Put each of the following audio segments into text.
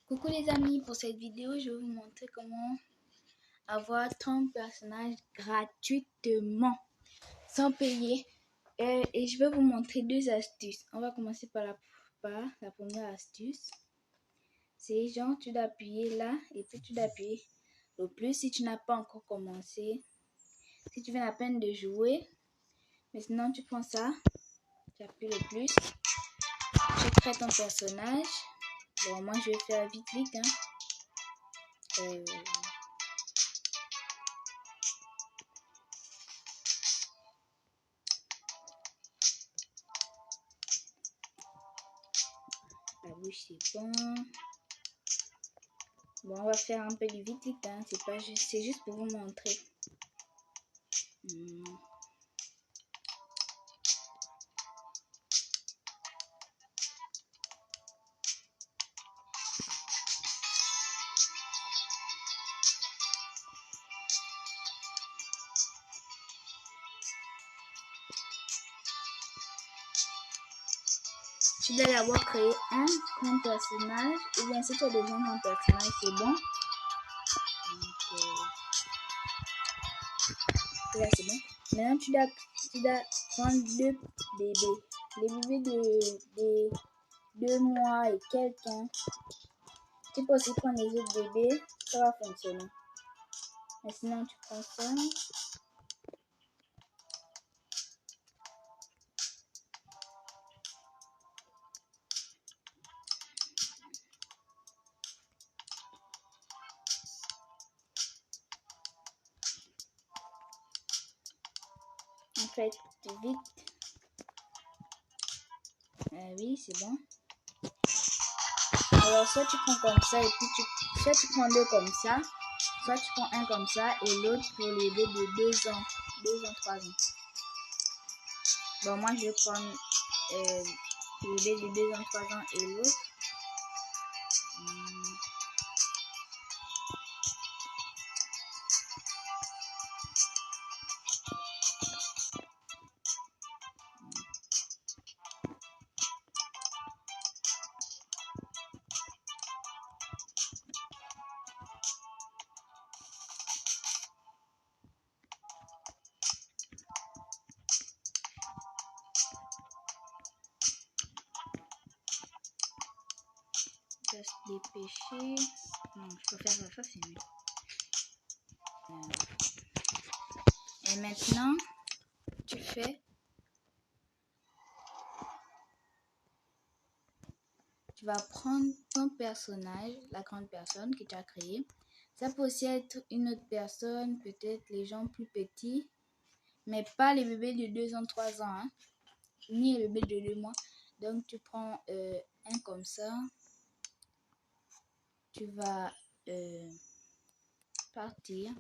Coucou les amis, pour cette vidéo, je vais vous montrer comment avoir 30 personnages gratuitement, sans payer. Et je vais vous montrer deux astuces. On va commencer par la première astuce. C'est genre, tu dois appuyer là et puis tu dois appuyer le plus si tu n'as pas encore commencé. Si tu viens à peine de jouer, mais sinon tu prends ça, tu appuies le plus, tu crées ton personnage. Bon, moi je vais faire vite hein. La bouche c'est bon. Bon, on va faire un peu du vite hein. C'est juste pour vous montrer. Tu dois d'abord créer un grand personnage, ou bien si tu as déjà un grand personnage, c'est bon. Là, c'est bon. Maintenant, tu dois prendre deux bébés. Les bébés de 2 mois et quelques ans. Tu peux aussi prendre les autres bébés, ça va fonctionner. Mais sinon, tu prends ça. En fait, vite. Oui, c'est bon. Alors, soit tu prends comme ça et puis soit tu prends deux comme ça, soit tu prends un comme ça et l'autre pour les bébés de 2 ans, 3 ans. Bon, moi je vais prendre le bébé de 2 ans, 3 ans et l'autre. Je vais se dépêcher. Non, je peux faire ça, c'est mieux. Et maintenant, tu vas prendre ton personnage, la grande personne que tu as créée. Ça peut aussi être une autre personne, peut-être les gens plus petits, mais pas les bébés de 2 ans, 3 ans, hein, ni les bébés de 2 mois. Donc, tu prends un comme ça. Tu vas partir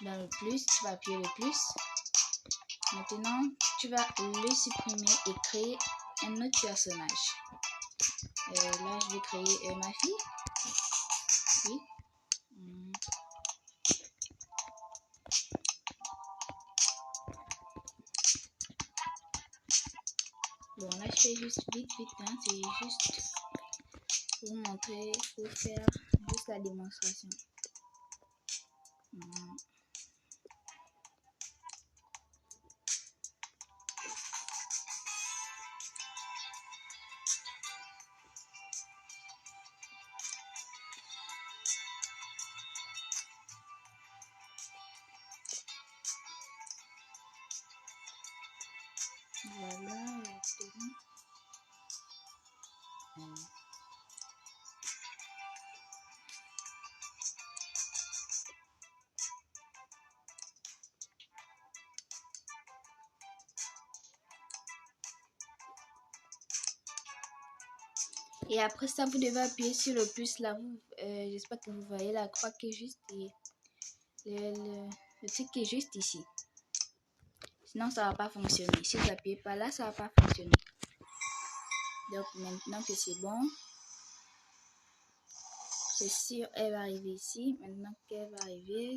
dans le plus, tu vas appuyer le plus. Maintenant, tu vas le supprimer et créer un autre personnage. Là, je vais créer ma fille. Oui. Bon, là, je fais juste vite, hein. C'est juste pour vous montrer, pour faire juste la démonstration. Voilà, c'est bon. Et après ça, vous devez appuyer sur le plus là. J'espère que vous voyez la croix qui est juste et le truc qui est juste ici. Sinon, ça va pas fonctionner. Si vous appuyez pas là, ça va pas fonctionner. Donc maintenant que c'est bon, c'est sûr, elle va arriver ici. Maintenant qu'elle va arriver,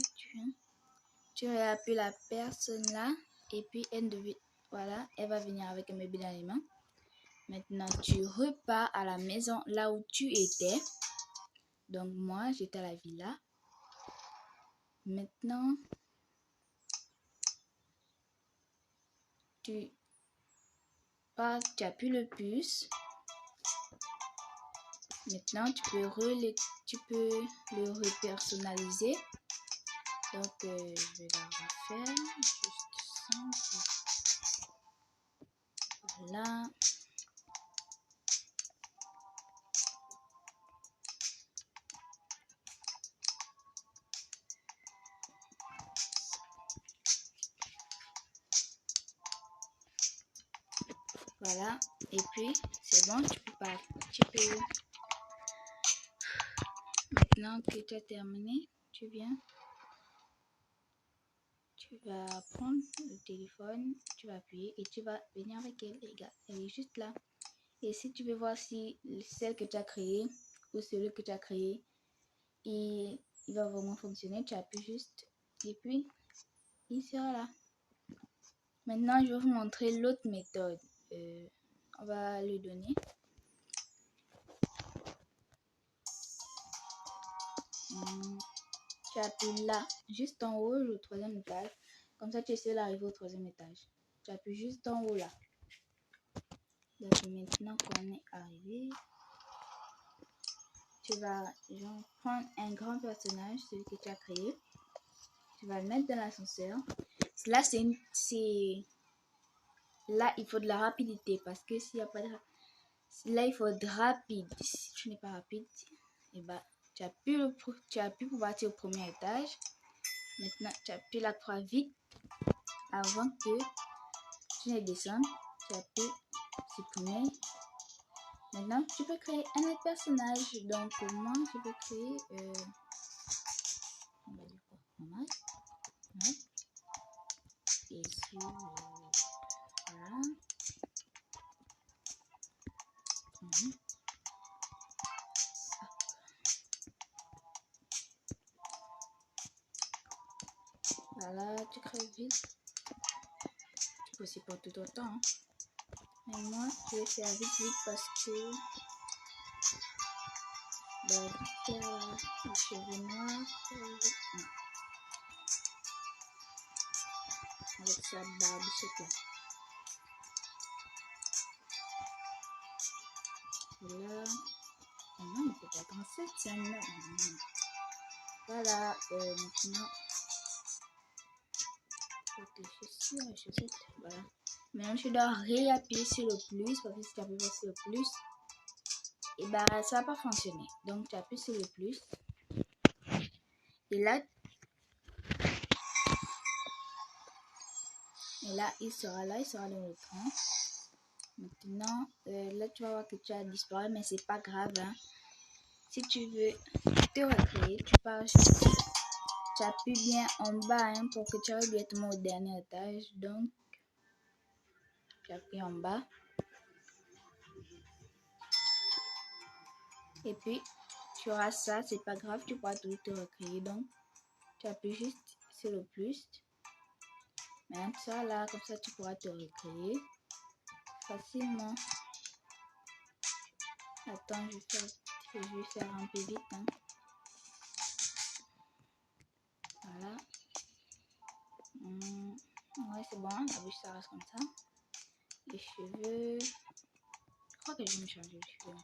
tu appuies la personne là et puis elle devait, voilà, elle va venir avec un bébé dans les mains. Maintenant, tu repars à la maison là où tu étais. Donc, moi, j'étais à la villa. Maintenant, tu appuies le plus. Maintenant, tu peux le repersonnaliser. Donc, je vais la refaire. Juste ça. Voilà. Voilà. Et puis, c'est bon, tu peux. Maintenant que tu as terminé, tu vas prendre le téléphone, tu vas appuyer et tu vas venir avec elle. Regarde, elle est juste là. Et si tu veux voir si celle que tu as créée ou celui que tu as créé, il va vraiment fonctionner, tu appuies juste et puis il sera là. Maintenant, je vais vous montrer l'autre méthode. On va lui donner. Tu appuies là, juste en haut, le troisième étage. Comme ça, tu essaies d'arriver au troisième étage. Tu appuies juste en haut là. Donc maintenant qu'on est arrivé, tu vas prendre un grand personnage, celui que tu as créé. Tu vas le mettre dans l'ascenseur. Là, là, il faut de la rapidité parce que s'il n'y a pas de... Là, il faut être rapide. Si tu n'es pas rapide, et bah, tu appuies pour partir au premier étage. Maintenant, tu appuies la croix vite avant que tu ne descendes. Tu appuies supprimer. Maintenant, tu peux créer un autre personnage. Donc, moi, je vais créer... on va dire quoi? Maman. Ouais. Et ici, voilà. Voilà, tu crées vite. Tu peux aussi pas tout autant. Hein. Mais moi, je vais faire vite parce que les cheveux noirs, avec sa barbichette là. Voilà. Non, il peut pas être en cette scène. Voilà, maintenant, les chaussures, les chaussettes, voilà. Maintenant, tu dois réappuyer sur le plus, parce que si tu appuies pas sur le plus, et bah, ça va pas fonctionner. Donc, tu appuies sur le plus. Et là, il sera dans le train. Maintenant, là, tu vas voir que tu as disparu, mais c'est pas grave. Hein. Si tu veux te recréer, tu appuies bien en bas hein, pour que tu arrives directement au dernier étage. Donc, tu appuies en bas. Et puis, tu auras ça, c'est pas grave, tu pourras toujours te recréer. Donc, tu appuies juste sur le plus. Maintenant, ça là, comme ça, tu pourras te recréer facilement. Attends, je vais faire un peu vite. Hein. Voilà. Ouais, c'est bon, la bouche, ça reste comme ça. Les cheveux. Je crois que je vais me changer les cheveux.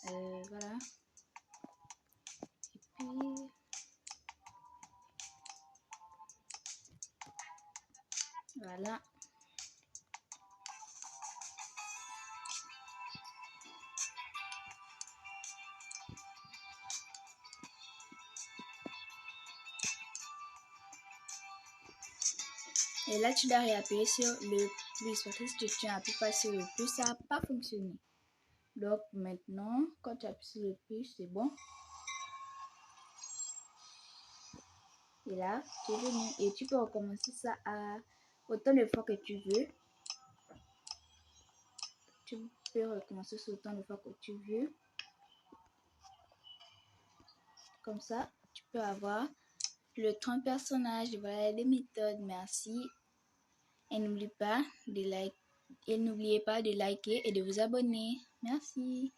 Voilà. Et puis... Voilà. Et là, tu dois réappuyer sur le plus. Parce que si tu n'appuies pas sur le plus, ça n'a pas fonctionné. Donc maintenant, quand tu appuies sur le plus, c'est bon. Et là, tu es venu. Et tu peux recommencer ça à autant de fois que tu veux. Tu peux recommencer ça autant de fois que tu veux. Comme ça, tu peux avoir le 30 personnages. Voilà les méthodes. Merci. Et n'oublie pas de liker. Et n'oubliez pas de liker et de vous abonner. Merci.